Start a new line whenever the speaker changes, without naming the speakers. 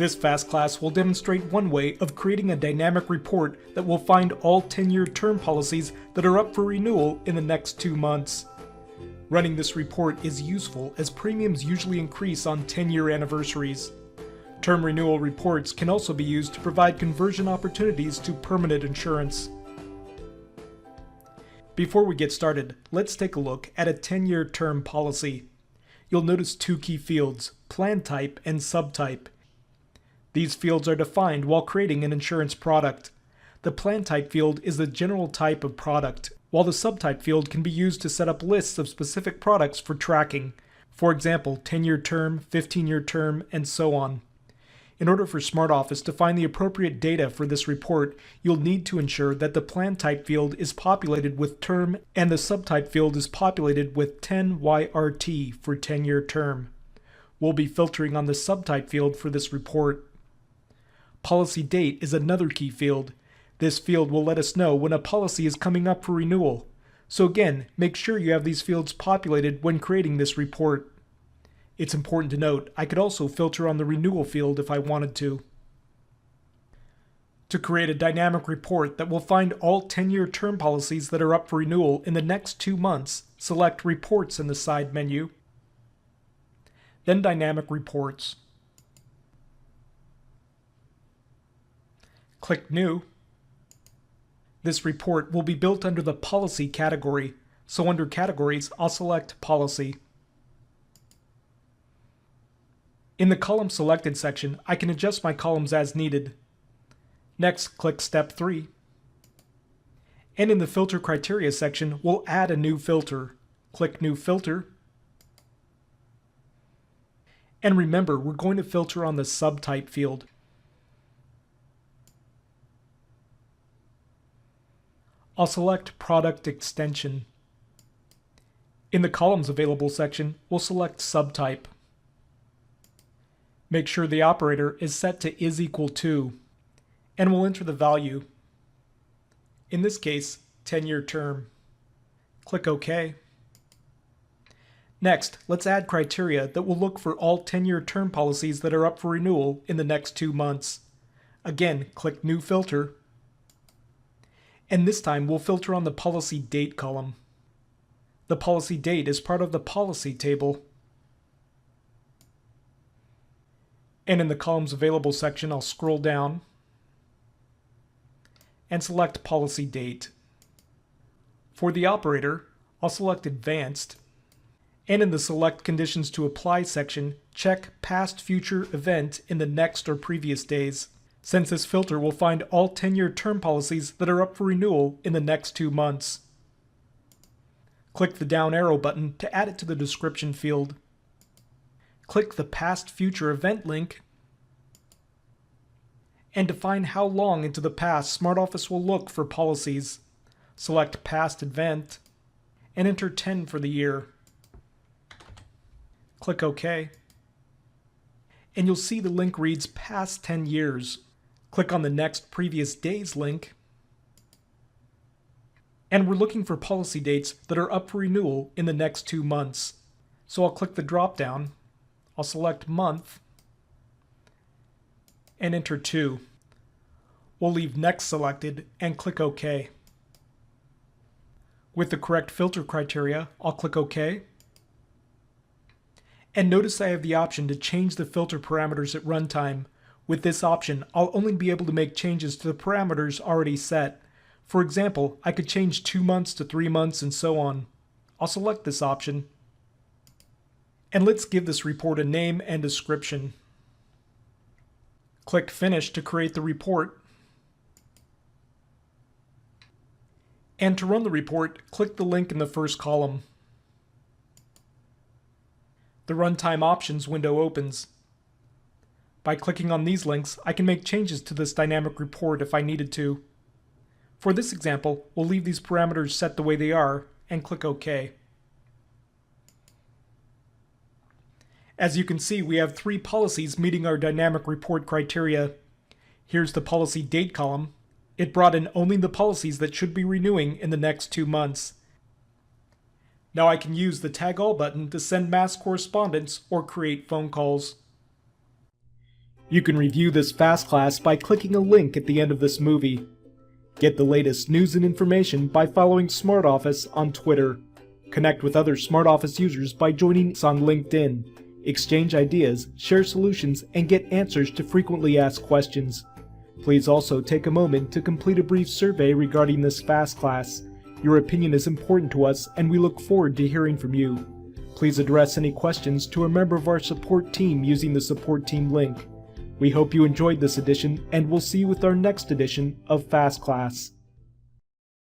This fast class will demonstrate one way of creating a dynamic report that will find all 10-year term policies that are up for renewal in the next 2 months. Running this report is useful as premiums usually increase on 10-year anniversaries. Term renewal reports can also be used to provide conversion opportunities to permanent insurance. Before we get started, let's take a look at a 10-year term policy. You'll notice two key fields, plan type and subtype. These fields are defined while creating an insurance product. The plan type field is the general type of product, while the subtype field can be used to set up lists of specific products for tracking. For example, 10-year term, 15-year term, and so on. In order for SmartOffice to find the appropriate data for this report, you'll need to ensure that the plan type field is populated with term and the subtype field is populated with 10YRT for 10-year term. We'll be filtering on the subtype field for this report. Policy date is another key field. This field will let us know when a policy is coming up for renewal. So again, make sure you have these fields populated when creating this report. It's important to note, I could also filter on the renewal field if I wanted to. To create a dynamic report that will find all 10-year term policies that are up for renewal in the next 2 months, select Reports in the side menu, then Dynamic Reports. Click New. This report will be built under the Policy category, so under Categories, I'll select Policy. In the Column Selected section, I can adjust my columns as needed. Next, click Step 3. And in the Filter Criteria section, we'll add a new filter. Click New Filter. And remember, we're going to filter on the subtype field. I'll select Product Extension. In the Columns Available section, we'll select Subtype. Make sure the operator is set to =, and we'll enter the value. In this case, 10-year term. Click OK. Next, let's add criteria that will look for all 10-year term policies that are up for renewal in the next 2 months. Again, click New Filter. And this time we'll filter on the Policy Date column. The policy date is part of the Policy table. And in the Columns Available section, I'll scroll down and select Policy Date. For the operator, I'll select Advanced. And in the Select Conditions to Apply section, check Past Future Event in the next or previous days, since this filter will find all 10-year term policies that are up for renewal in the next 2 months. Click the down arrow button to add it to the description field. Click the Past Future Event link and define how long into the past SmartOffice will look for policies. Select Past Event and enter 10 for the year. Click OK. And you'll see the link reads Past 10 years. Click on the Next Previous Days link. And we're looking for policy dates that are up for renewal in the next 2 months. So I'll click the drop down. I'll select Month and enter 2. We'll leave Next selected and click OK. With the correct filter criteria, I'll click OK. And notice I have the option to change the filter parameters at runtime. With this option, I'll only be able to make changes to the parameters already set. For example, I could change 2 months to 3 months and so on. I'll select this option. And let's give this report a name and description. Click Finish to create the report. And to run the report, click the link in the first column. The Runtime Options window opens. By clicking on these links, I can make changes to this dynamic report if I needed to. For this example, we'll leave these parameters set the way they are and click OK. As you can see, we have 3 policies meeting our dynamic report criteria. Here's the policy date column. It brought in only the policies that should be renewing in the next 2 months. Now I can use the Tag All button to send mass correspondence or create phone calls. You can review this fast class by clicking a link at the end of this movie. Get the latest news and information by following SmartOffice on Twitter. Connect with other SmartOffice users by joining us on LinkedIn. Exchange ideas, share solutions, and get answers to frequently asked questions. Please also take a moment to complete a brief survey regarding this fast class. Your opinion is important to us, and we look forward to hearing from you. Please address any questions to a member of our support team using the support team link. We hope you enjoyed this edition, and we'll see you with our next edition of Fast Class.